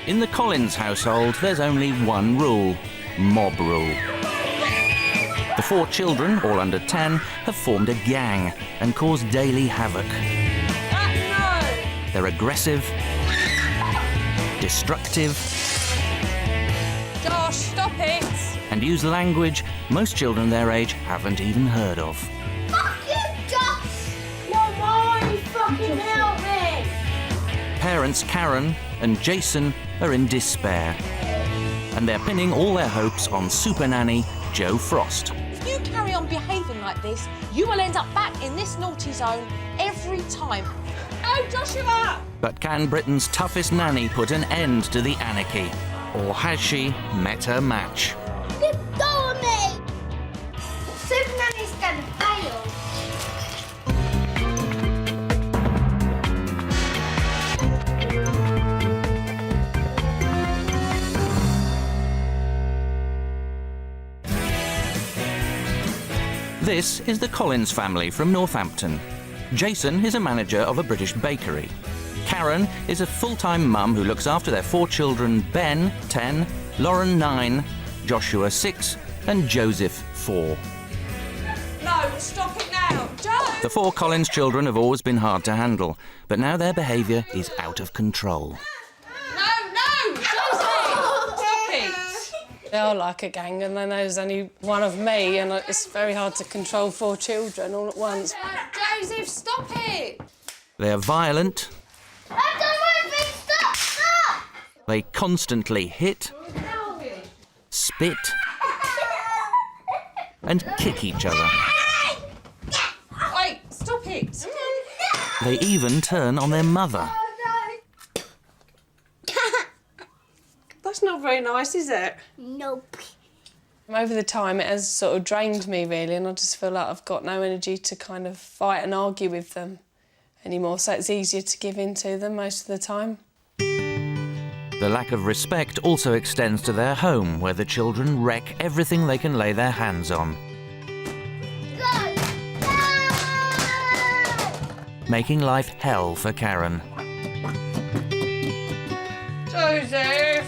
In the Collins household, there's only one rule: mob rule. The 4 children, all under 10, have formed a gang and cause daily havoc. They're aggressive, destructive, Josh, stop it! and use language most children their age haven't even heard of. Fuck you, Josh! Mama, fucking help me! Parents Karen and Jason are in despair, and they're pinning all their hopes on Supernanny Joe Frost. If you carry on behaving like this, you will end up back in this naughty zone every time. Oh, Joshua! But can Britain's toughest nanny put an end to the anarchy? Or has she met her match? Let go of me! Supernanny's gonna fail. This is the Collins family from Northampton. Jason is a manager of a British bakery. Karen is a full-time mum who looks after their 4 children: Ben, 10, Lauren, 9, Joshua, 6, and Joseph, 4. No, stop it now! Joe! The 4 Collins children have always been hard to handle, but now their behaviour is out of control. No! Josie! Stop it! They are like a gang, and then there's only one of me, and it's very hard to control 4 children all at once. Joseph, stop it! They're violent, I don't want to stop! Stop! they constantly hit, spit, and kick each other. Wait, stop it! They even turn on their mother. That's not very nice, is it? Nope. Over the time, it has sort of drained me, really, and I just feel like I've got no energy to kind of fight and argue with them anymore, so it's easier to give in to them most of the time. The lack of respect also extends to their home, where the children wreck everything they can lay their hands on, Go! making life hell for Karen. Joseph!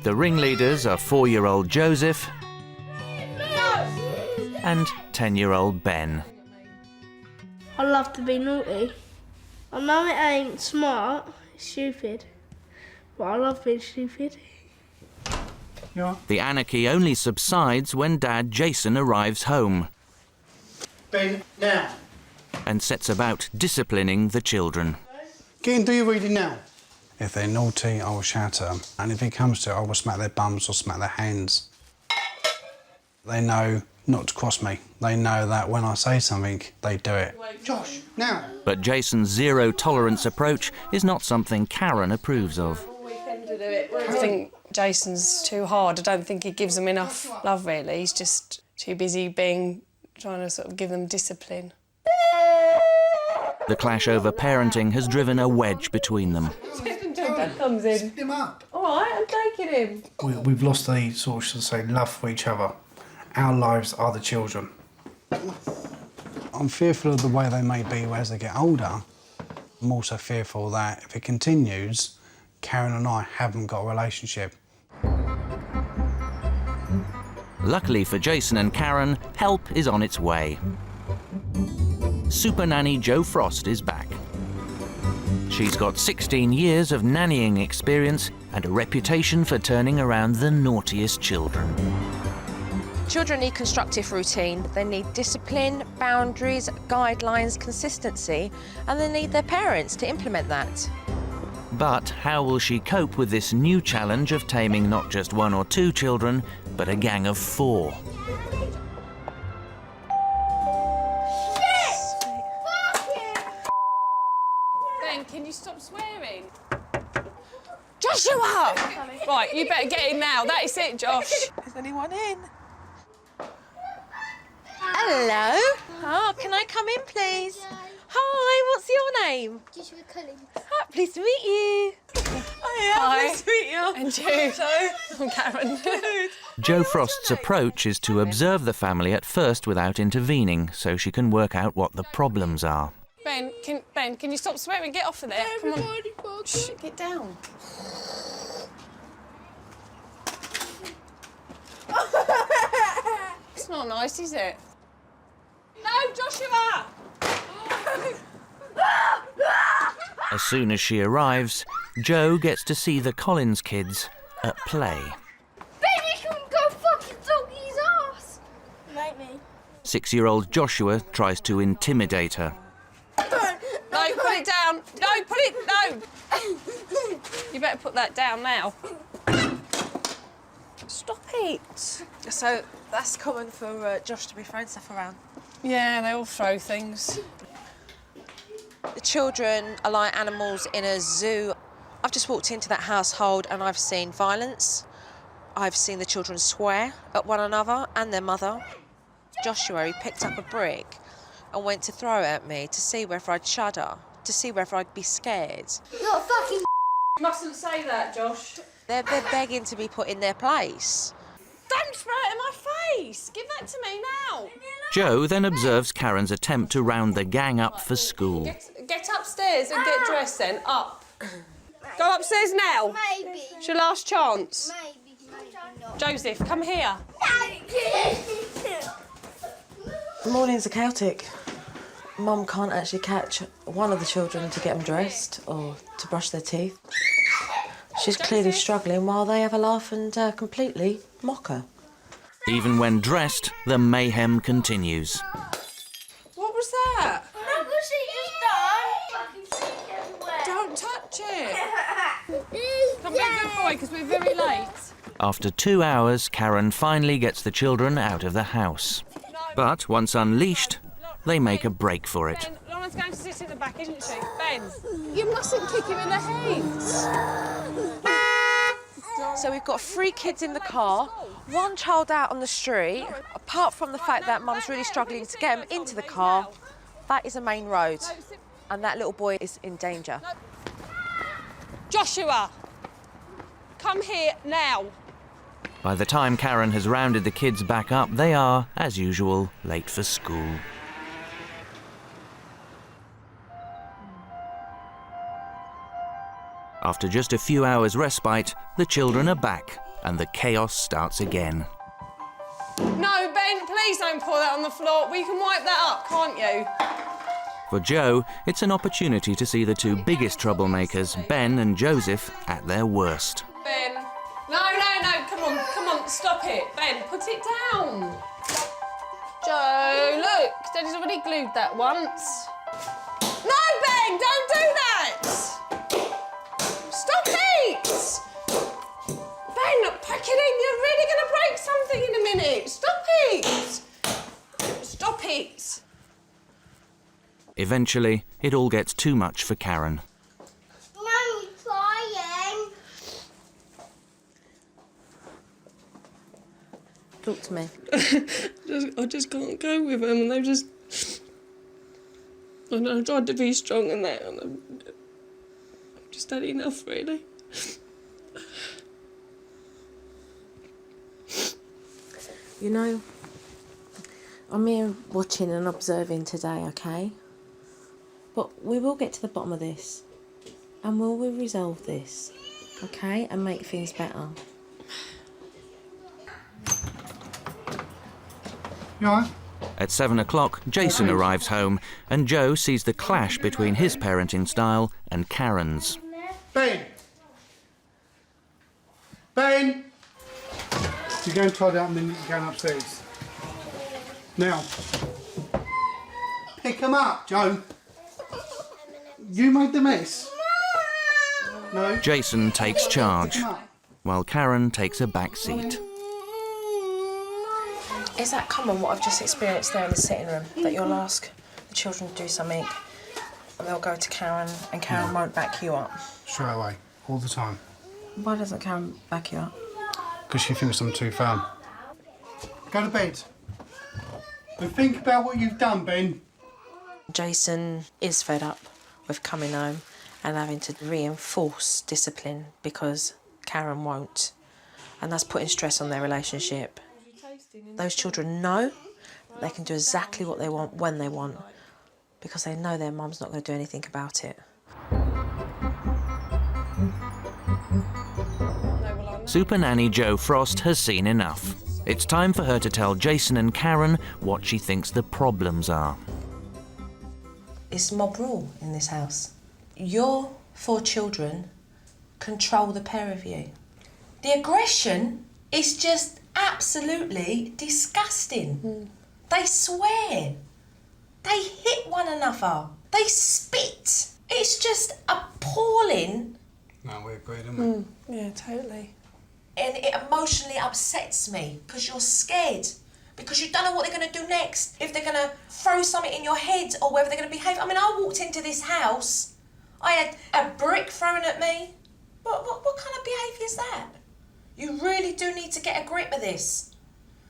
The ringleaders are 4-year-old Joseph and 10-year-old Ben. I love to be naughty. I know it ain't smart, it's stupid, but I love being stupid. Yeah. The anarchy only subsides when Dad Jason arrives home Ben, now. and sets about disciplining the children. Get and do your reading now. If they're naughty, I will shout at them. And if it comes to it, I will smack their bums or smack their hands. They know not to cross me. They know that when I say something, they do it. Josh, now. But Jason's zero-tolerance approach is not something Karen approves of. I think Jason's too hard. I don't think he gives them enough love, really. He's just too busy trying to sort of give them discipline. The clash over parenting has driven a wedge between them. Dad comes in. Him up. All right, I'm taking him. We've lost the sort of, should say, love for each other. Our lives are the children. I'm fearful of the way they may be as they get older. I'm also fearful that if it continues, Karen and I haven't got a relationship. Luckily for Jason and Karen, help is on its way. Supernanny Joe Frost is back. She's got 16 years of nannying experience and a reputation for turning around the naughtiest children. Children need constructive routine. They need discipline, boundaries, guidelines, consistency, and they need their parents to implement that. But how will she cope with this new challenge of taming not just 1 or 2 children, but a gang of 4? Ben, can you stop swearing? Joshua! Right, you better get in now. That is it, Josh. Is anyone in? Hello. Oh, can I come in, please? Hi, what's your name? Joshua Collins. Hi, pleased to meet you. Hi. Nice to meet you. And you. I'm Karen. Joe Frost's approach is to observe the family at first without intervening, so she can work out what the problems are. Ben, can you stop swearing? Get off of there. Come on. Shh, get down. It's not nice, is it? No, Joshua! As soon as she arrives, Jo gets to see the Collins kids at play. Ben, you can go fuck your doggy's ass. Make me. 6-year-old Joshua tries to intimidate her. No, put it down. No, put it... No! You better put that down now. Stop it. So that's common for Josh to be throwing stuff around. Yeah, they all throw things. The children are like animals in a zoo. I've just walked into that household and I've seen violence. I've seen the children swear at one another and their mother. Joshua, he picked up a brick and went to throw it at me to see whether I'd shudder, to see whether I'd be scared. You're fucking. You mustn't say that, Josh. They're begging to be put in their place. Don't throw it in my face! Give that to me now! Jo then observes Karen's attempt to round the gang up for school. Get upstairs and get dressed then. Up. Go upstairs now. Maybe. It's your last chance. Maybe not. Joseph, come here. The mornings are chaotic. Mum can't actually catch one of the children to get them dressed or to brush their teeth. She's clearly struggling while they have a laugh and completely mock her. Even when dressed, the mayhem continues. What was that? Look what she just done. Fucking everywhere. Don't touch it. Come be a good boy, because we're very late. After 2 hours, Karen finally gets the children out of the house. But once unleashed, they make a break for it. Ben, Lauren's going to sit in the back, isn't she? Ben, you mustn't kick him in the head. So we've got 3 kids in the car, 1 child out on the street. Apart from the fact that Mum's really struggling to get him into the car, that is a main road, and that little boy is in danger. Joshua, come here now. By the time Karen has rounded the kids back up, they are, as usual, late for school. After just a few hours' respite, the children are back and the chaos starts again. No, Ben, please don't pour that on the floor. We can wipe that up, can't you? For Jo, it's an opportunity to see the 2 biggest troublemakers, Ben and Joseph, at their worst. Ben. No, come on, stop it. Ben, put it down. Joe, look, Daddy's already glued that once. No, Ben, don't do that! Stop it! Ben, pack it in. You're really going to break something in a minute. Stop it! Stop it! Eventually, it all gets too much for Karen. Mummy crying. Talk to me. I just can't go with them, and they've just... I know, I tried to be strong and that, and I've just had enough, really. You know, I'm here watching and observing today, OK? But we will get to the bottom of this, and we'll resolve this, OK? And make things better. You all right? At 7 o'clock, Jason arrives home and Jo sees the clash between his parenting style and Karen's. Ben! Ben! You go and tidy up and then you're going upstairs. Now. Pick them up, Jo. You made the mess. No. Jason takes charge, Pick 'em up. while Karen takes a back seat. Is that common, what I've just experienced there in the sitting room, that you'll ask the children to do something and they'll go to Karen and Karen won't back you up? Straight away, all the time. Why doesn't Karen back you up? Because she thinks I'm too fun. Go to bed. And think about what you've done, Ben. Jason is fed up with coming home and having to reinforce discipline because Karen won't. And that's putting stress on their relationship. Those children know they can do exactly what they want when they want because they know their mum's not going to do anything about it. Supernanny Jo Frost has seen enough. It's time for her to tell Jason and Karen what she thinks the problems are. It's mob rule in this house. Your 4 children control the pair of you. The aggression is just absolutely disgusting. They swear. They hit one another. They spit. It's just appalling. No, we agree, don't we? Yeah, totally. And it emotionally upsets me because you're scared. Because you don't know what they're going to do next. If they're going to throw something in your head or whether they're going to behave. I mean, I walked into this house. I had a brick thrown at me. What kind of behaviour is that? You really do need to get a grip of this.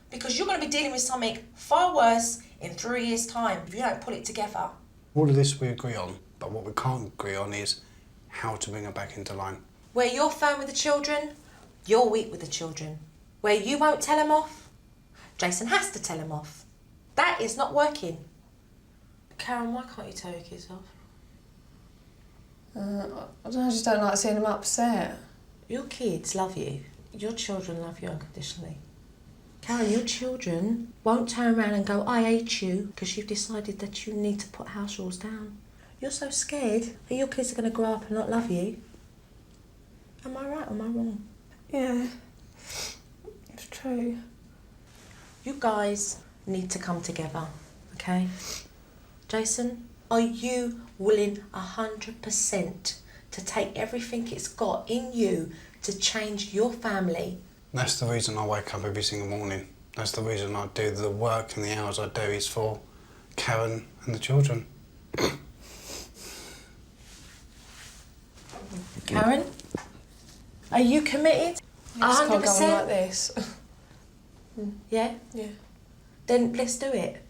Because you're going to be dealing with something far worse in 3 years' time if you don't put it together. All of this we agree on, but what we can't agree on is how to bring her back into line. Where you're firm with the children, you're weak with the children. Where you won't tell them off, Jason has to tell them off. That is not working. Karen, why can't you tell your kids off? I just don't like seeing them upset. Your kids love you. Your children love you unconditionally. Karen, your children won't turn around and go, I hate you, because you've decided that you need to put house rules down. You're so scared that your kids are going to grow up and not love you. Am I right or am I wrong? Yeah, it's true. You guys need to come together, okay? Jason, are you willing 100% to take everything it's got in you to change your family? That's the reason I wake up every single morning. That's the reason I do the work and the hours I do is for Karen and the children. Karen, are you committed? I just can't go on 100%? like this. Yeah? Yeah. Then let's do it.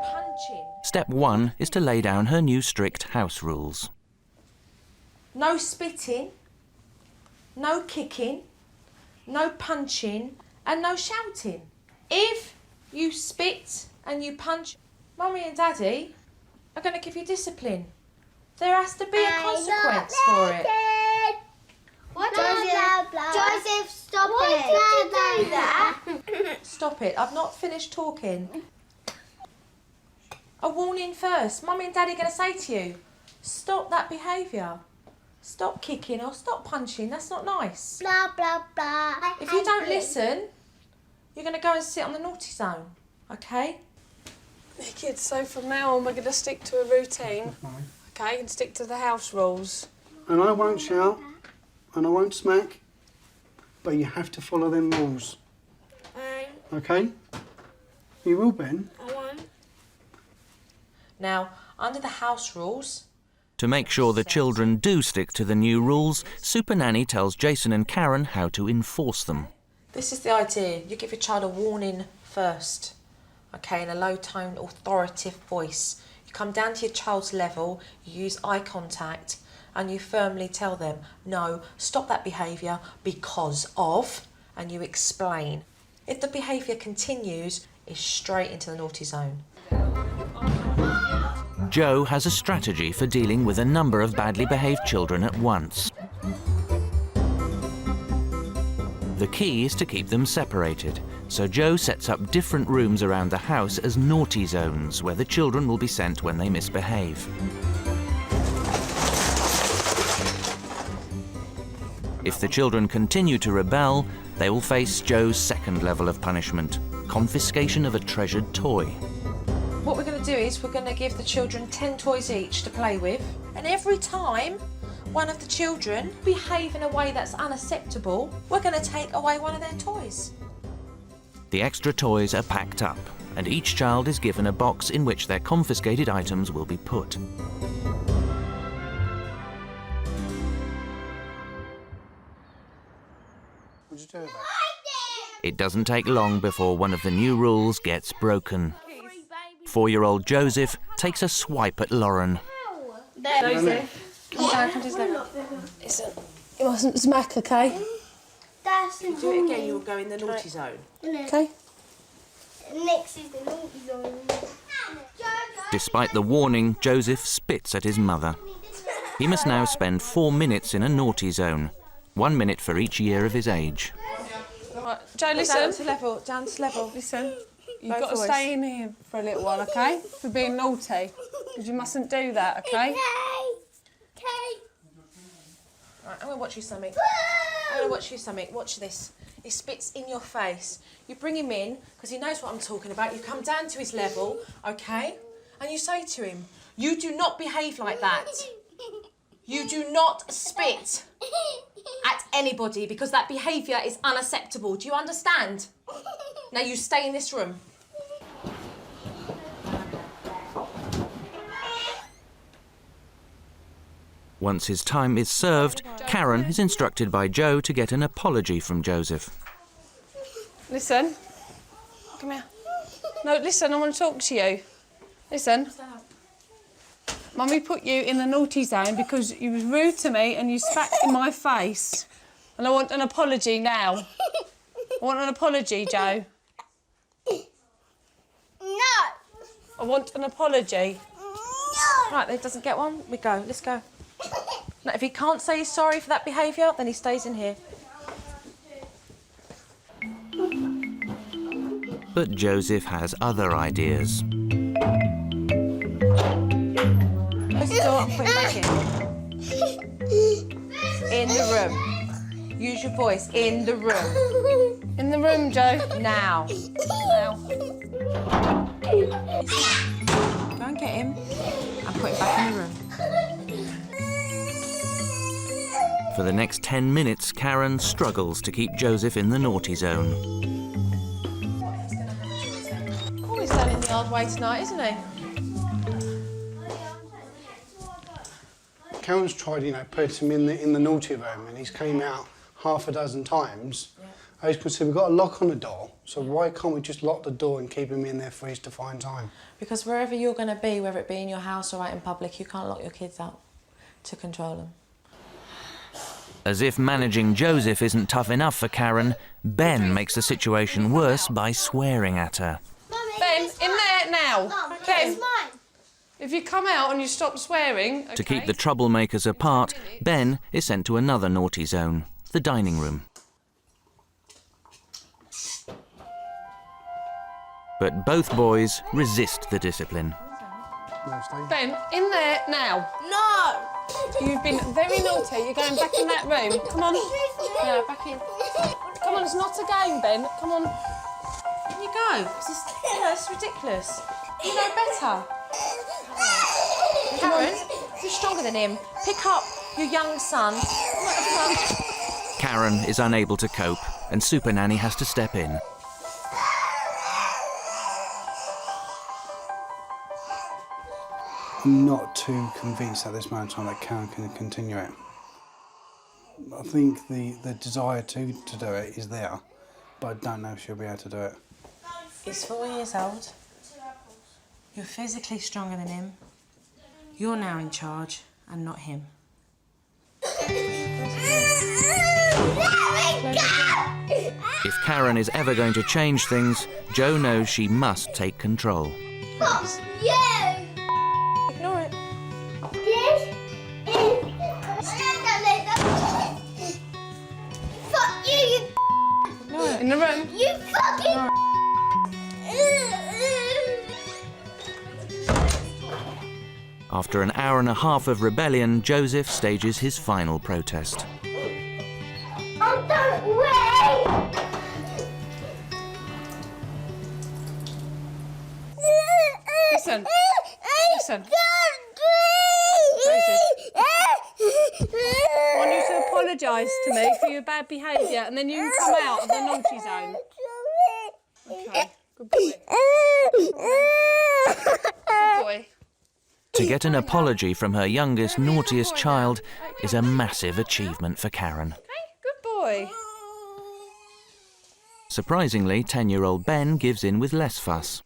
Punching. Step 1 is to lay down her new strict house rules. No spitting, no kicking, no punching, and no shouting. If you spit and you punch, Mummy and Daddy are going to give you discipline. There has to be a consequence for it. What Joseph, stop it. Why did you do that? Stop it, I've not finished talking. A warning first. Mummy and Daddy are going to say to you, stop that behaviour. Stop kicking or stop punching, that's not nice. Blah, blah, blah. If you don't listen, you're going to go and sit on the naughty zone, okay? Yeah, kids, so from now on we're going to stick to a routine, okay, and stick to the house rules. And I won't shout, and I won't smack, but you have to follow them rules. Okay? You will, Ben? I won't. Now, under the house rules, To make sure the children do stick to the new rules, Supernanny tells Jason and Karen how to enforce them. this is the idea. You give your child a warning first, okay, in a low-tone, authoritative voice. You come down to your child's level, you use eye contact, and you firmly tell them, no, stop that behaviour because of, and you explain. If the behaviour continues, it's straight into the naughty zone. Jo has a strategy for dealing with a number of badly behaved children at once. The key is to keep them separated, so Jo sets up different rooms around the house as naughty zones where the children will be sent when they misbehave. If the children continue to rebel, they will face Jo's second level of punishment, confiscation of a treasured toy. What we're going to do is we're going to give the children 10 toys each to play with, and every time one of the children behave in a way that's unacceptable, we're going to take away one of their toys. The extra toys are packed up, and each child is given a box in which their confiscated items will be put. What'd you do with that? It doesn't take long before one of the new rules gets broken. 4-year-old Joseph takes a swipe at Lauren. Joseph, come down, come to his level. Listen, you mustn't smack, okay? That's Do it again, you'll go in the naughty zone. Okay? Next is the naughty zone. Despite the warning, Joseph spits at his mother. He must now spend 4 minutes in a naughty zone, 1 minute for each year of his age. Right, Joe, listen. Down to level, down to level. Listen, you've Both got to boys. stay in here for a little while, OK? For being naughty. Because you mustn't do that, OK? Okay. Right, I'm going to watch you something. I'm going to watch you something. Watch this. He spits in your face. You bring him in, because he knows what I'm talking about. You come down to his level, OK? And you say to him, you do not behave like that. You do not spit at anybody because that behaviour is unacceptable. Do you understand? Now you stay in this room. Once his time is served, Karen is instructed by Joe to get an apology from Joseph. Listen. Come here. No, listen, I want to talk to you. Listen. Mummy put you in the naughty zone because you was rude to me and you spat in my face. And I want an apology now. I want an apology, Joe. No. I want an apology. Right, if he doesn't get one, we go. Let's go. Now, if he can't say he's sorry for that behaviour, then he stays in here. But Joseph has other ideas. Close the door and put him back in the room. Use your voice. In the room. In the room, Joe. Now. Now. Go and get him and put him back in the room. For the next 10 minutes, Karen struggles to keep Joseph in the naughty zone. Oh, he's learning the hard way tonight, isn't he? Karen's tried, put him in the naughty room, and he's came out half a dozen times. Yeah. As you can see, we've got a lock on the door, so why can't we just lock the door and keep him in there for his defined time? Because wherever you're going to be, whether it be in your house or out in public, you can't lock your kids out to control them. As if managing Joseph isn't tough enough for Karen, Ben makes the situation worse by swearing at her. Ben, in there now. Mum, Ben, it's mine. if you come out and you stop swearing, To keep okay? the troublemakers apart, Ben is sent to another naughty zone, the dining room. But both boys resist the discipline. No, stay. Ben, in there now. No. You've been very naughty. You're going back in that room. Come on. Yeah, back in. Come on, it's not a game, Ben. Come on. Can you go? It's ridiculous. You know better. Karen, you're stronger than him. Pick up your young son. Karen is unable to cope, and Supernanny has to step in. I'm not too convinced at this moment in time that Karen can continue it. I think the desire to do it is there, but I don't know if she'll be able to do it. He's 4 years old. You're physically stronger than him. You're now in charge and not him. If Karen is ever going to change things, Joe knows she must take control. Fuck you. Ignore it. This is... Fuck you, In the room. you fucking... After an hour and a half of rebellion, Joseph stages his final protest. I'm done. Wait. Listen. Listen. I want you to apologise to me for your bad behaviour and then you can come out of the naughty zone. Okay, good boy. Good boy. To get an apology from her youngest, naughtiest child is a massive achievement for Karen. Okay, good boy. Surprisingly, 10-year-old Ben gives in with less fuss.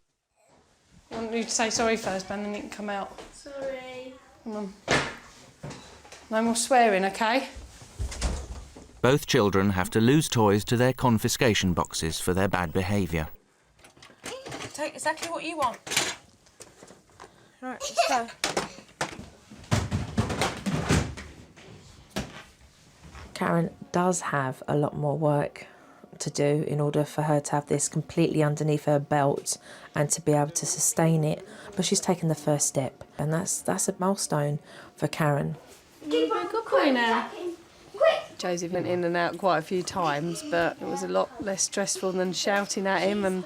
I want you to say sorry first, Ben, then you can come out. Sorry. Come on. No more swearing, okay? Both children have to lose toys to their confiscation boxes for their bad behaviour. Exactly what you want. Right, let's go. Karen does have a lot more work to do in order for her to have this completely underneath her belt and to be able to sustain it. But she's taken the first step, and that's a milestone for Karen. Good boy now. Joseph went in and out quite a few times, but it was a lot less stressful than shouting at him, and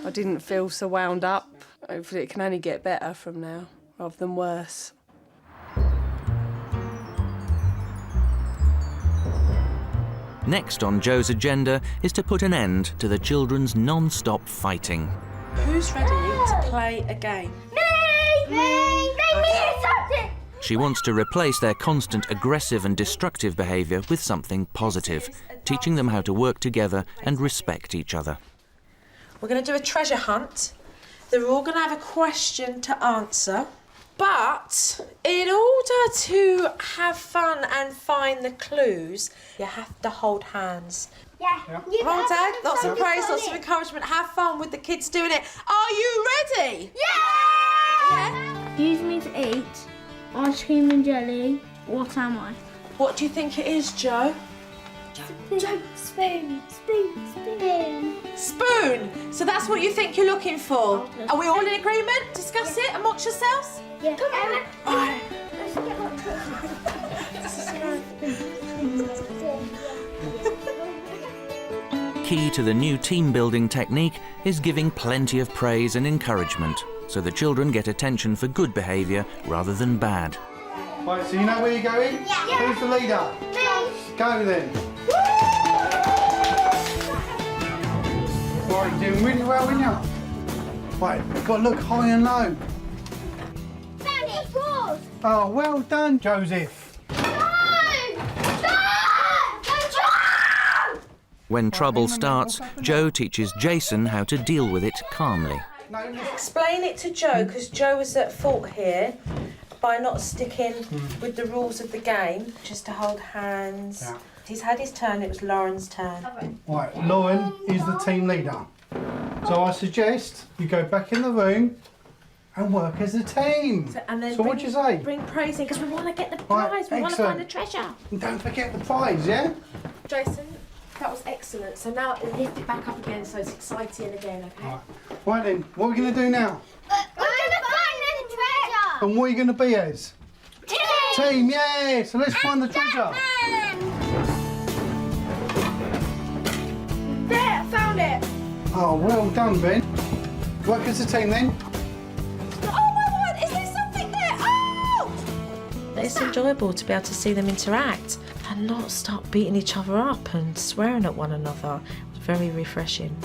I didn't feel so wound up. Hopefully it can only get better from now, rather than worse. Next on Joe's agenda is to put an end to the children's non-stop fighting. Who's ready to play a game? Me! Something! She wants to replace their constant aggressive and destructive behaviour with something positive, teaching them how to work together and respect each other. We're going to do a treasure hunt. They're all going to have a question to answer. But in order to have fun and find the clues, you have to hold hands. Yeah. Come on, Dad. Lots of praise, lots of encouragement. Have fun with the kids doing it. Are you ready? Yeah! Use me to eat ice cream and jelly. What am I? What do you think it is, Joe? Spoon. Spoon. So that's what you think you're looking for. Are we all in agreement? Discuss it amongst yourselves? Yeah. Come on. Right. Let's get on Key to the new team-building technique is giving plenty of praise and encouragement, so the children get attention for good behaviour rather than bad. Right, so you know where you're going? Yeah. Who's the leader? Me. Go then. Right, you're doing really well, aren't you? Right, you've got to look high and low. Found it. Pause. Oh, well done, Joseph. When trouble starts, Joe teaches Jason how to deal with it calmly. Explain it to Joe, because Joe was at fault here by not sticking with the rules of the game. Just to hold hands. Yeah. He's had his turn, it was Lauren's turn. Right, Lauren is the team leader. So I suggest you go back in the room and work as a team. So what do you say? Bring praise in, because we want to get the Right, prize, we want to excellent. find the treasure. And don't forget the prize, yeah? Jason, that was excellent. So now lift it back up again so it's exciting again, okay? Right then, what are we going to do now? We're going to find the treasure. And what are you going to be as? Team, yeah! So let's find the treasure. There, found it. Oh, well done, Ben. Work as a team then. Oh my word, is there something there? Oh! It's enjoyable to be able to see them interact and not start beating each other up and swearing at one another. It's very refreshing.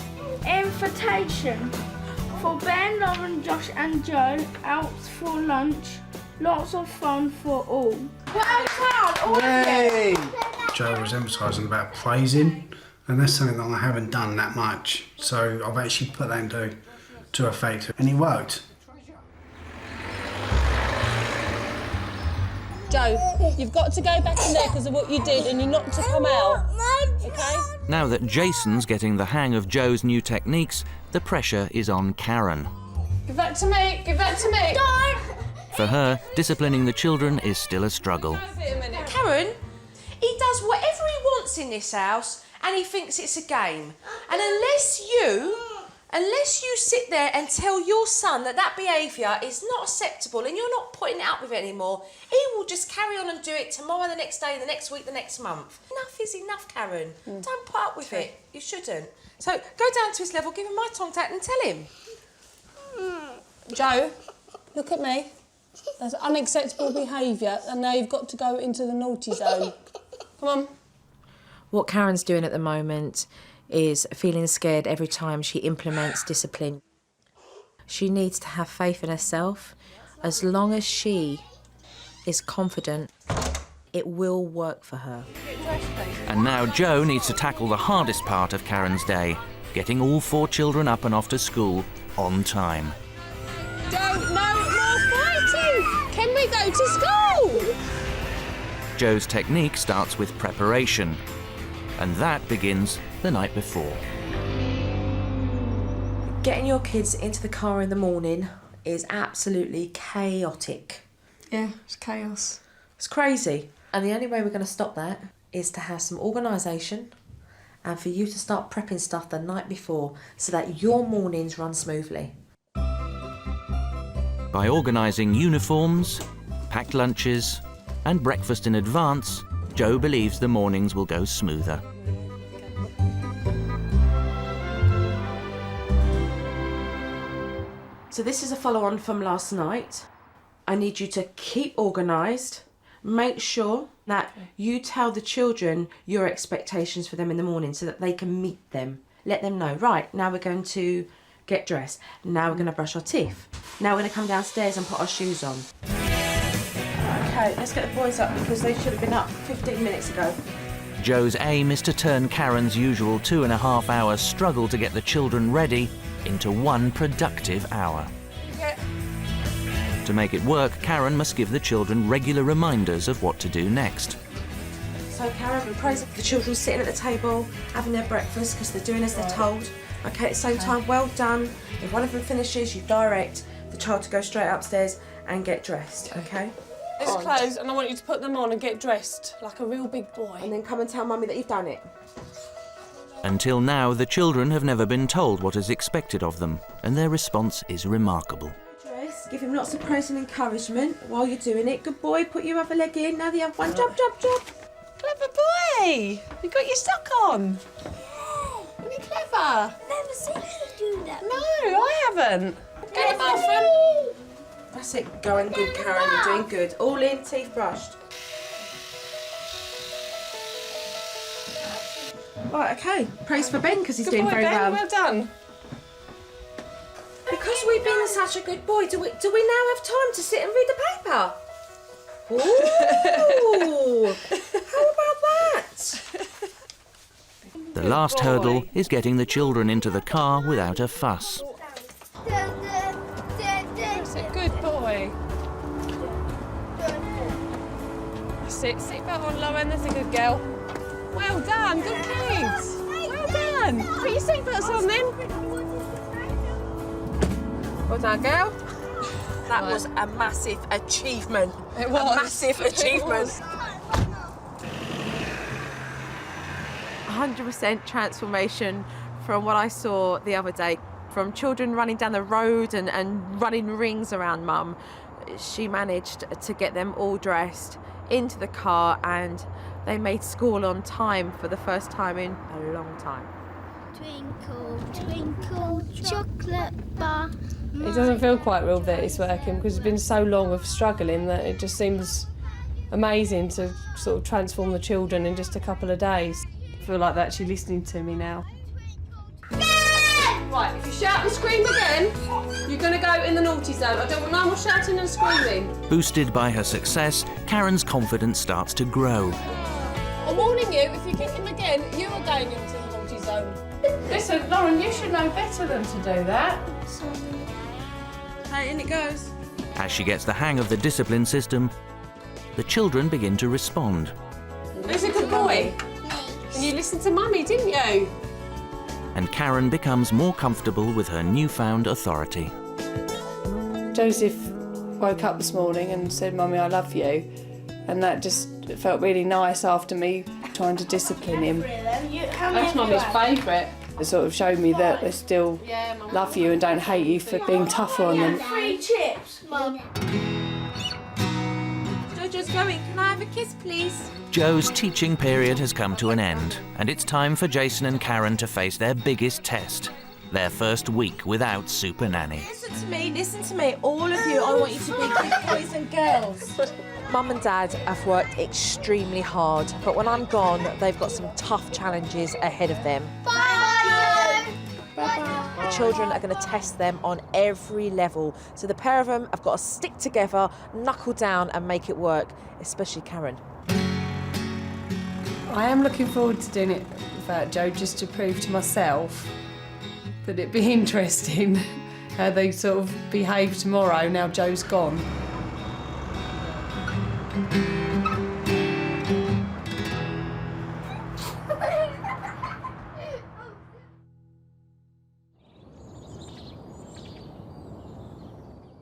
Invitation for Ben, Lauren, Josh and Joe out for lunch. Lots of fun for all. Well done, all of you. Yay! Joe was emphasising about praising, and that's something that I haven't done that much. So I've actually put that into effect, and it worked. Joe, you've got to go back in there because of what you did, and you're not to come out. Okay? Now that Jason's getting the hang of Joe's new techniques, the pressure is on Karen. Give that to me. Give that to me. For her, disciplining the children is still a struggle. Karen, he does whatever he wants in this house and he thinks it's a game. And unless you sit there and tell your son that behaviour is not acceptable and you're not putting up with it anymore, he will just carry on and do it tomorrow, the next day, the next week, the next month. Enough is enough, Karen. Don't put up with it. You shouldn't. So go down to his level, give him my tongue tat and tell him. Joe, look at me. That's unacceptable behaviour, and now you've got to go into the naughty zone. Come on. What Karen's doing at the moment is feeling scared every time she implements discipline. She needs to have faith in herself. As long as she is confident, it will work for her. And now Joe needs to tackle the hardest part of Karen's day, getting all 4 children up and off to school on time. Joe, no more fighting! Can we go to school? Joe's technique starts with preparation, and that begins the night before. Getting your kids into the car in the morning is absolutely chaotic. Yeah, it's chaos. It's crazy. And the only way we're going to stop that is to have some organisation and for you to start prepping stuff the night before so that your mornings run smoothly. By organising uniforms, packed lunches and breakfast in advance, Jo believes the mornings will go smoother. So this is a follow-on from last night. I need you to keep organised. Make sure that you tell the children your expectations for them in the morning so that they can meet them. Let them know, right, now we're going to get dressed. Now we're going to brush our teeth. Now we're going to come downstairs and put our shoes on. Okay, let's get the boys up because they should have been up 15 minutes ago. Jo's aim is to turn Karen's usual 2.5-hour struggle to get the children ready into one productive hour. Yeah. To make it work, Karen must give the children regular reminders of what to do next. So Karen, we praise the children sitting at the table, having their breakfast because they're doing as they're told. Okay, at the same time, well done. If one of them finishes, you direct the child to go straight upstairs and get dressed, okay? It's clothes and I want you to put them on and get dressed like a real big boy. And then come and tell Mummy that you've done it. Until now, the children have never been told what is expected of them, and their response is remarkable. Dress, give him lots of praise and encouragement while you're doing it. Good boy, put your other leg in, now the other one, jump, jump, jump. Clever boy! You got your sock on. Really clever. Never seen you do that. No, I haven't. Go to the bathroom. That's it, going good, Karen, you're doing good. All in, teeth brushed. Right, okay. Praise for Ben because he's Good doing boy, very Ben. well. Well done. Because we've been such a good boy, do we now have time to sit and read the paper? Ooh! How about that? The last boy. hurdle is getting the children into the car without a fuss. That's a good boy. Sit seatbelt on, Lauren. That's a good girl. Well done, good kids. Well done. Put your seatbelts on then. Well done, girl. That was a massive achievement. It was. A massive achievement. 100% transformation from what I saw the other day. From children running down the road and running rings around Mum, she managed to get them all dressed into the car and they made school on time for the first time in a long time. Twinkle, twinkle, chocolate bar. It doesn't feel quite real that it's working because it's been so long of struggling that it just seems amazing to sort of transform the children in just a couple of days. I feel like they're actually listening to me now. Right, if you shout and scream again, you're going to go in the naughty zone. I don't want no more shouting and screaming. Boosted by her success, Karen's confidence starts to grow. I'm warning you, if you kick him again, you are going into the naughty zone. Listen, Lauren, you should know better than to do that. Hey, in it goes. As she gets the hang of the discipline system, the children begin to respond. Who's a good boy? And you listened to Mummy, didn't you? And Karen becomes more comfortable with her newfound authority. Joseph woke up this morning and said, Mummy, I love you. And that just felt really nice after me trying to discipline him. That's Mummy's favourite. It sort of showed me that they still love you and don't hate you for being tougher on them. 3 chips, Mum. Jojo's going. Can I have a kiss, please? Jo's teaching period has come to an end, and it's time for Jason and Karen to face their biggest test, their first week without Supernanny. Listen to me. All of you, I want you to be good boys and girls. Mum and Dad have worked extremely hard, but when I'm gone, they've got some tough challenges ahead of them. Bye. The children are going to test them on every level, so the pair of them have got to stick together, knuckle down and make it work, especially Karen. I am looking forward to doing it without Jo, just to prove to myself that it'd be interesting how they sort of behave tomorrow now Jo's gone.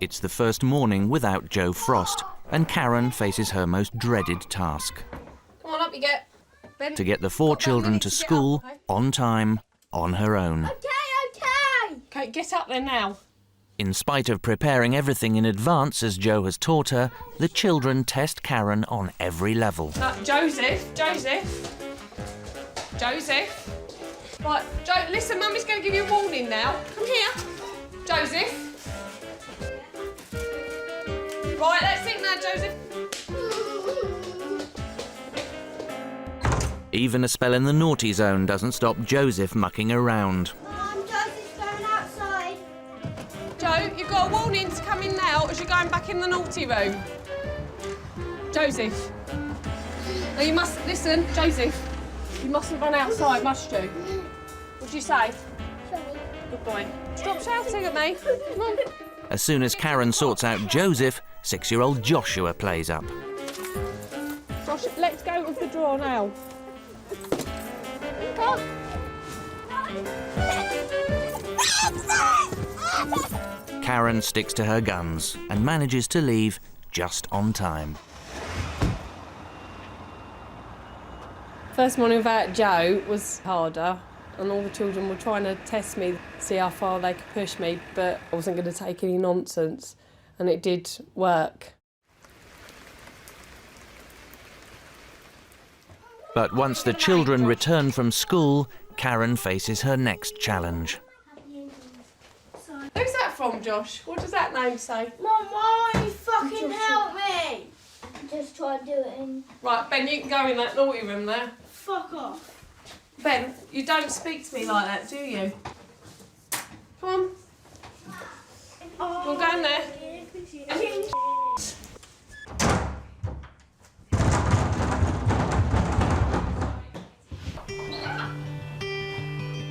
It's the first morning without Joe Frost, and Karen faces her most dreaded task. Come on, up you get. Ben, To get the 4 children to school, on time, on her own. Okay. Okay, get up there now. In spite of preparing everything in advance as Joe has taught her, the children test Karen on every level. Joseph. Right, Joe, listen, Mummy's going to give you a warning now. Come here. Joseph. Right, let's think now, Joseph. Even a spell in the naughty zone doesn't stop Joseph mucking around. Mum, Joseph's going outside. Joe, you've got a warning to come in now as you're going back in the naughty room. Joseph. Now you must, listen, Joseph, you mustn't run outside, must you? What'd you say? Sorry. Good boy. Stop shouting at me. Come on. As soon as Karen sorts out Joseph, 6-year-old Joshua plays up. Josh, let's go with the drawer now. Come on. Karen sticks to her guns and manages to leave just on time. First morning without Joe was harder, and all the children were trying to test me, see how far they could push me, but I wasn't going to take any nonsense, and it did work. But once the children return from school, Karen faces her next challenge. Who's that from, Josh? What does that name say? Mum, why won't you fucking help me? Just try and do it in. Right, Ben, you can go in that naughty room there. Fuck off. Ben, you don't speak to me like that, do you? Come on. We'll go in there.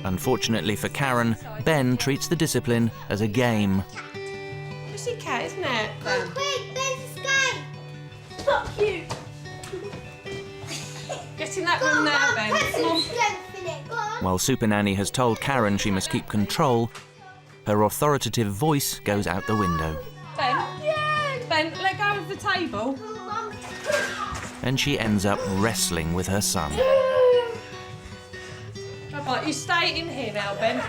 Unfortunately for Karen, Ben treats the discipline as a game. Pussycat, isn't it, Ben? Quick, Ben's escape. Fuck you. Get in that Go room on, now, Mum, Ben. put Come some on. strength in it. Go on. While Supernanny has told Karen she must keep control, her authoritative voice goes out the window. Ben, Ben, let go of the table. Mum. And she ends up wrestling with her son. Right, you stay in here now, Ben.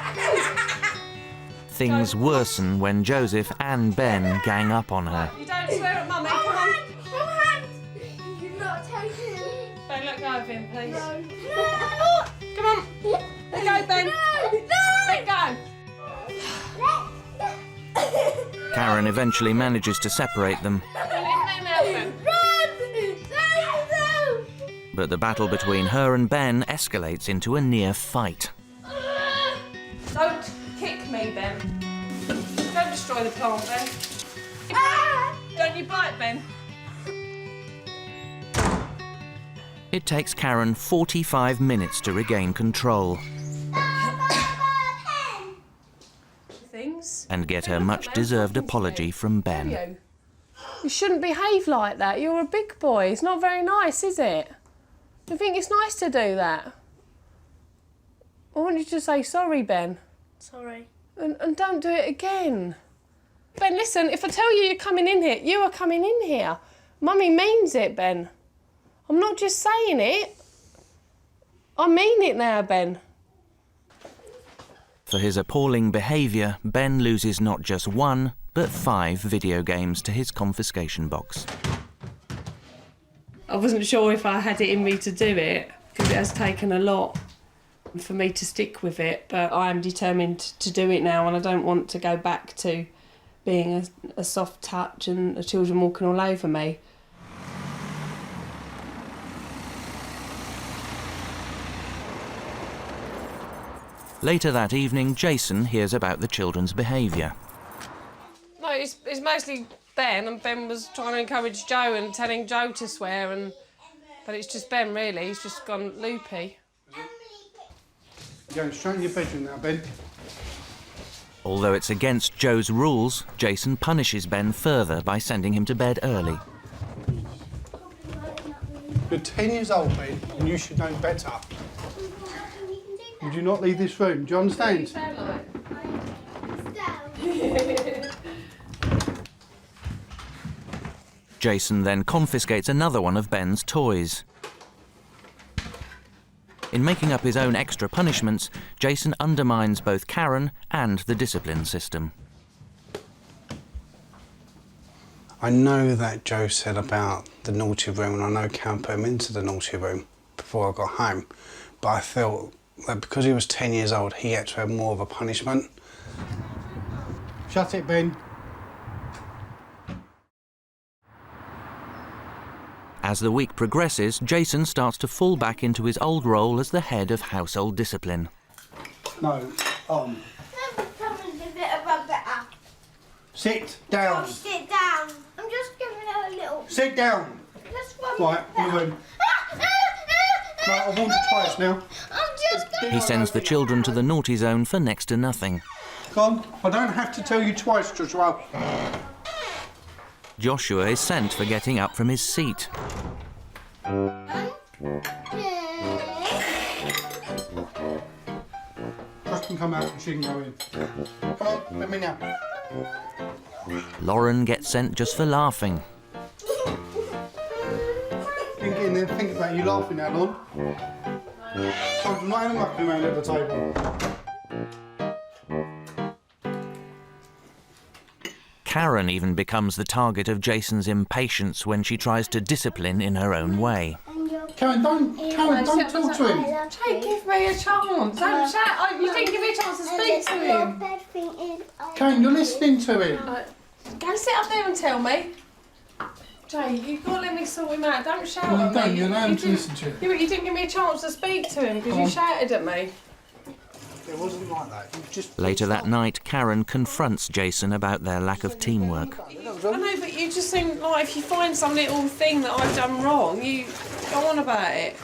Things worsen when Joseph and Ben gang up on her. You don't swear at Mummy, come on. You're not taking it. Ben, let go of him, please. No. Come on. Let go, Ben. Let go. Karen eventually manages to separate them, Get in there now, Ben. but the battle between her and Ben escalates into a near fight. Don't kick me, Ben. Don't destroy the plant, Ben. Don't you bite, Ben? It takes Karen 45 minutes to regain control Things. and get her much-deserved apology from Ben. You shouldn't behave like that. You're a big boy. It's not very nice, is it? Do you think it's nice to do that? I want you to say sorry, Ben. Sorry. And don't do it again. Ben, listen, if I tell you you're coming in here, you are coming in here. Mummy means it, Ben. I'm not just saying it. I mean it now, Ben. For his appalling behaviour, Ben loses not just 1, but 5 video games to his confiscation box. I wasn't sure if I had it in me to do it, because it has taken a lot for me to stick with it, but I am determined to do it now, and I don't want to go back to being a soft touch and the children walking all over me. Later that evening, Jason hears about the children's behaviour. No, it's mostly Ben, and Ben was trying to encourage Joe and telling Joe to swear, but it's just Ben, really. He's just gone loopy. You're going straight in your bedroom now, Ben. Although it's against Joe's rules, Jason punishes Ben further by sending him to bed early. You're 10 years old, Ben, and you should know better. You do not leave this room, do you understand? Jason then confiscates another one of Ben's toys. In making up his own extra punishments, Jason undermines both Karen and the discipline system. I know that Joe said about the naughty room, and I know Karen put him into the naughty room before I got home, but I felt that because he was 10 years old, he had to have more of a punishment. Shut it, Ben. As the week progresses, Jason starts to fall back into his old role as the head of household discipline. No, on. Sit down. Sit down. I'm just giving it a little. Sit down. Just one Right, in the room. Right, I've warned you twice now. I'm just going. He sends the children to the naughty zone for next to nothing. Come on, I don't have to tell you twice, Joshua. Joshua is sent for getting up from his seat. Josh can come out and she can go in. Come on, let me now. Lauren gets sent just for laughing. Think in there, think about you laughing now, Lon. I'm not having mucking around at the table. Karen even becomes the target of Jason's impatience when she tries to discipline in her own way. Karen, don't talk to him. Jay, give me a chance. Don't shout. You didn't give me a chance to speak to him. Karen, you're listening to him. Go sit up there and tell me. Jay, you've got to let me sort him out. Don't shout Well, at you don't. me. You're allowed to listen to him. Yeah, but you didn't give me a chance to speak to him because you shouted at me. It wasn't like that. You just Later that night, Karen confronts Jason about their lack of teamwork. I know, but you just seem like if you find some little thing that I've done wrong, you go on about it.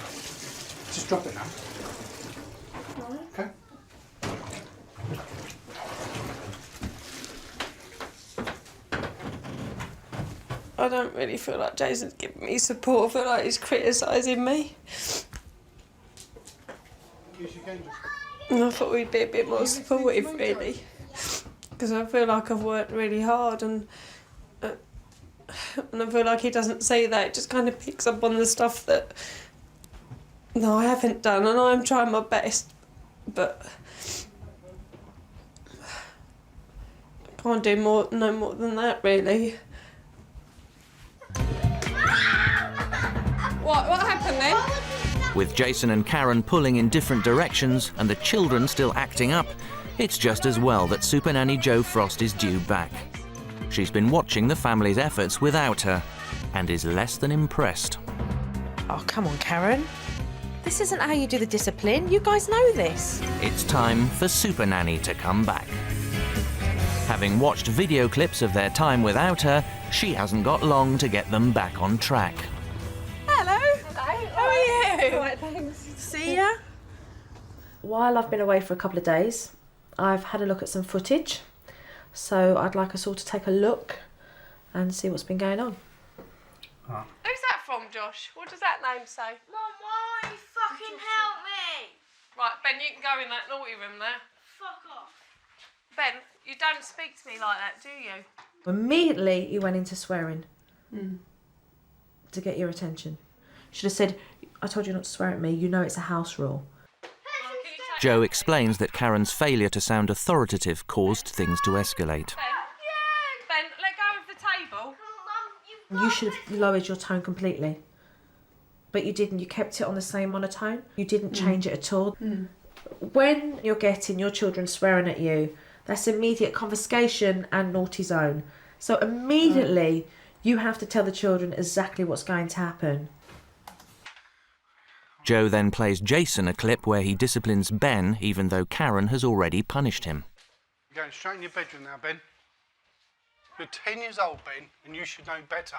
Just drop it now. Okay. I don't really feel like Jason's giving me support. I feel like he's criticising me. Yes, you can just. And I thought we'd be a bit more supportive, really. Because I feel like I've worked really hard and I feel like he doesn't see that. It just kind of picks up on the stuff that, no, I haven't done, and I'm trying my best, but I can't do no more than that, really. What happened then? With Jason and Karen pulling in different directions and the children still acting up, it's just as well that Supernanny Jo Frost is due back. She's been watching the family's efforts without her and is less than impressed. Oh, come on, Karen. This isn't how you do the discipline. You guys know this. It's time for Supernanny to come back. Having watched video clips of their time without her, she hasn't got long to get them back on track. Hello. How are you? Right, thanks. See ya. While I've been away for a couple of days, I've had a look at some footage. So I'd like us all to take a look and see what's been going on. Who's that from, Josh? What does that name say? Mum, why fucking help me? Right, Ben, you can go in that naughty room there. Fuck off. Ben, you don't speak to me like that, do you? Immediately he went into swearing to get your attention. Should have said, I told you not to swear at me, you know it's a house rule. Jo explains that Karen's failure to sound authoritative caused things to escalate. Ben, let go of the table. You should have lowered your tone completely. But you didn't, you kept it on the same monotone. You didn't change it at all. When you're getting your children swearing at you, that's immediate confiscation and naughty zone. So immediately you have to tell the children exactly what's going to happen. Jo then plays Jason a clip where he disciplines Ben even though Karen has already punished him. You're going straight in your bedroom now, Ben. You're 10 years old, Ben, and you should know better.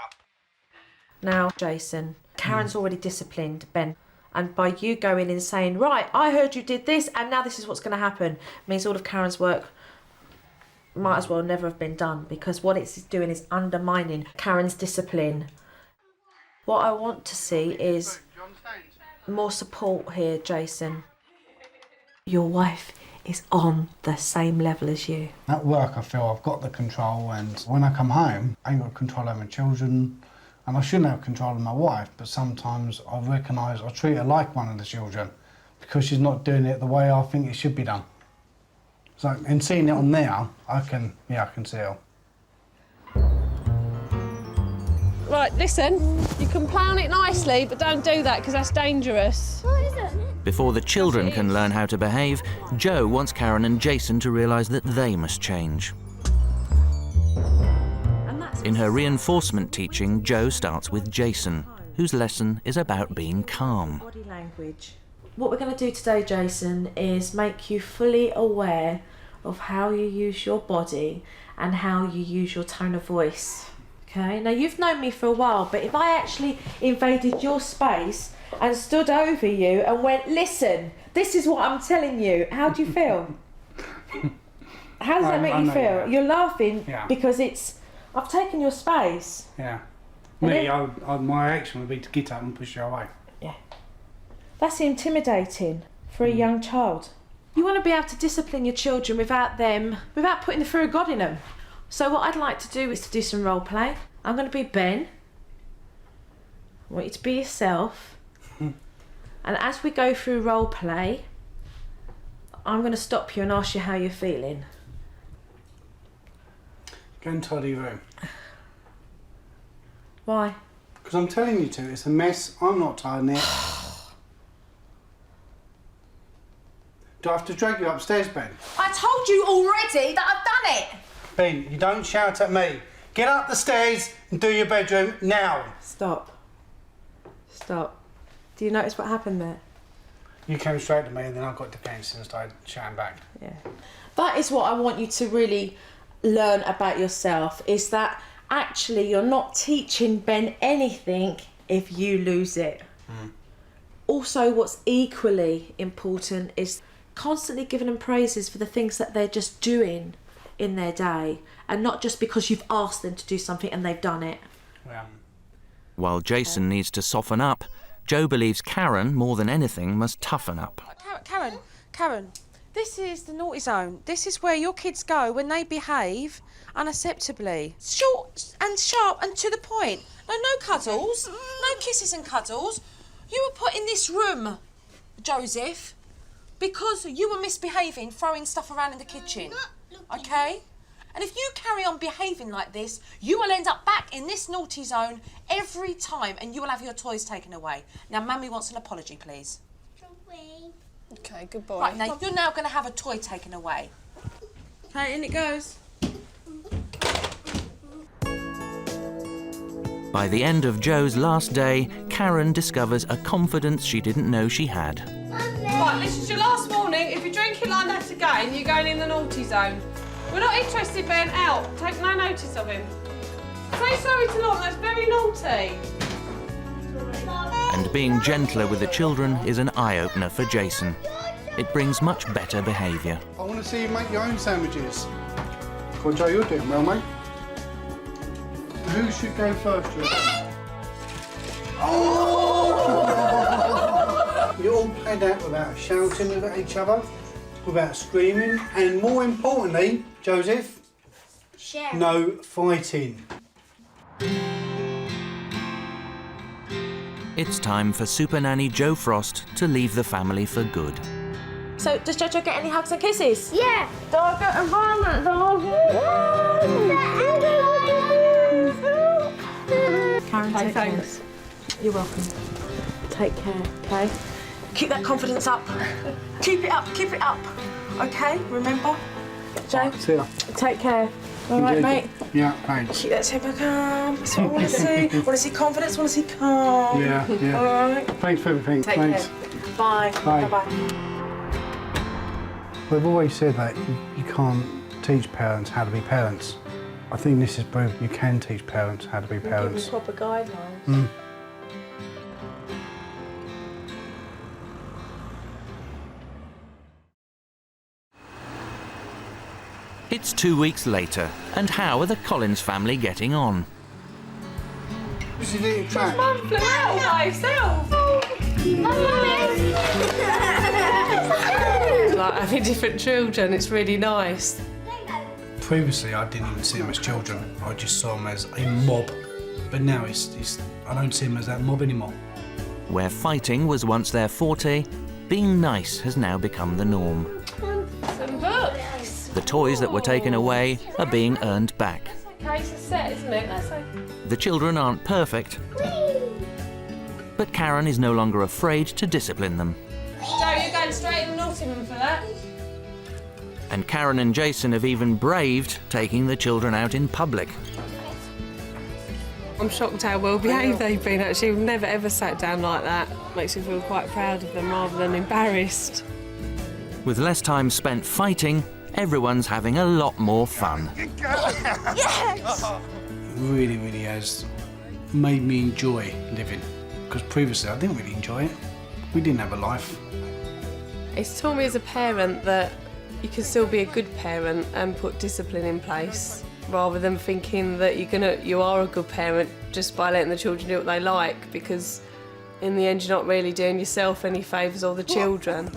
Now, Jason, Karen's already disciplined Ben. And by you going in saying, right, I heard you did this and now this is what's going to happen, means all of Karen's work might as well never have been done, because what it's doing is undermining Karen's discipline. What I want to see is more support here, Jason. Your wife is on the same level as you. At work, I feel I've got the control, and when I come home, I ain't got control over my children, And I shouldn't have control of my wife, but sometimes I recognise I treat her like one of the children because she's not doing it the way I think it should be done. So, and seeing it on there, I can see it. Right, listen, you can play on it nicely, but don't do that because that's dangerous. What is it? Before the children can learn how to behave, Jo wants Karen and Jason to realise that they must change. In her reinforcement teaching, Jo starts with Jason, whose lesson is about being calm. Body language. What we're going to do today, Jason, is make you fully aware of how you use your body and how you use your tone of voice. Okay, now you've known me for a while, but if I actually invaded your space and stood over you and went, listen, this is what I'm telling you, how do you feel? How does that make you feel? Yeah. You're laughing because Yeah. I've taken your space. Yeah. And Me, then- my action would be to get up and push her away. Yeah. That's intimidating for a young child. You want to be able to discipline your children without putting the fear of God in them. So what I'd like to do is to do some role play. I'm going to be Ben. I want you to be yourself. And as we go through role play, I'm going to stop you and ask you how you're feeling. Go and tidy your room. Why? Because I'm telling you to, it's a mess, I'm not tidying it. Do I have to drag you upstairs, Ben? I told you already that I've done it! Ben, you don't shout at me. Get up the stairs and do your bedroom now. Stop. Do you notice what happened there? You came straight to me and then I got defensive and started shouting back. Yeah. That is what I want you to really learn about yourself, is that actually you're not teaching Ben anything if you lose it. Also, what's equally important is constantly giving them praises for the things that they're just doing in their day, and not just because you've asked them to do something and they've done it. Yeah. While Jason needs to soften up, Jo believes Karen, more than anything, must toughen up. Karen, this is the naughty zone. This is where your kids go when they behave unacceptably. Short and sharp and to the point. No cuddles, no kisses and cuddles. You were put in this room, Joseph, because you were misbehaving, throwing stuff around in the kitchen. Okay? And if you carry on behaving like this, you will end up back in this naughty zone every time and you will have your toys taken away. Now, Mummy wants an apology, please. Okay, good boy. Right, now you're now going to have a toy taken away. Okay, in it goes. By the end of Jo's last day, Karen discovers a confidence she didn't know she had. Right, this is your last warning. If you're drinking like that again, you're going in the naughty zone. We're not interested, Ben. Out. Take no notice of him. Say sorry to Lauren. That's very naughty. And being gentler with the children is an eye-opener for Jason. It brings much better behaviour. I want to see you make your own sandwiches. Well, Jo, you're doing well, mate. Who should go first, Jo? You all played out without shouting at each other, without screaming, and more importantly, Joseph, no fighting. It's time for Supernanny Jo Frost to leave the family for good. So, does Jojo get any hugs and kisses? Yeah. Dog get a violent dog. Karen, take care. You're welcome. Take care, okay? Keep that confidence up. Keep it up. Okay, remember? Jo, See ya. take care. All right, mate? Yeah, thanks. Keep that temper calm. That's what I want to see. Want to see confidence, want to see calm. Yeah. All right. Thanks for everything. Take Thanks. care. Bye. Bye. Bye-bye. We've always said that you can't teach parents how to be parents. I think this is proof you can teach parents how to be parents. Give them proper guidelines. It's 2 weeks later, and how are the Collins family getting on? This is it, track. Mum flew out by herself. Like having different children, it's really nice. Previously, I didn't even see them as children. I just saw them as a mob But now I don't see him as that mob anymore. Where fighting was once their forte, being nice has now become the norm. Some books. The toys that were taken away are being earned back. Okay, it's a set, isn't it? That's okay. The children aren't perfect, but Karen is no longer afraid to discipline them. Joe, you're going straight in the naughty room for that. And Karen and Jason have even braved taking the children out in public. I'm shocked how well behaved they've been, actually. We've never ever sat down like that. Makes me feel quite proud of them rather than embarrassed. With less time spent fighting, everyone's having a lot more fun. Yes! It really, really has made me enjoy living. Because previously I didn't really enjoy it. We didn't have a life. It's taught me as a parent that you can still be a good parent and put discipline in place, rather than thinking that you are a good parent just by letting the children do what they like, because in the end you're not really doing yourself any favours or the children.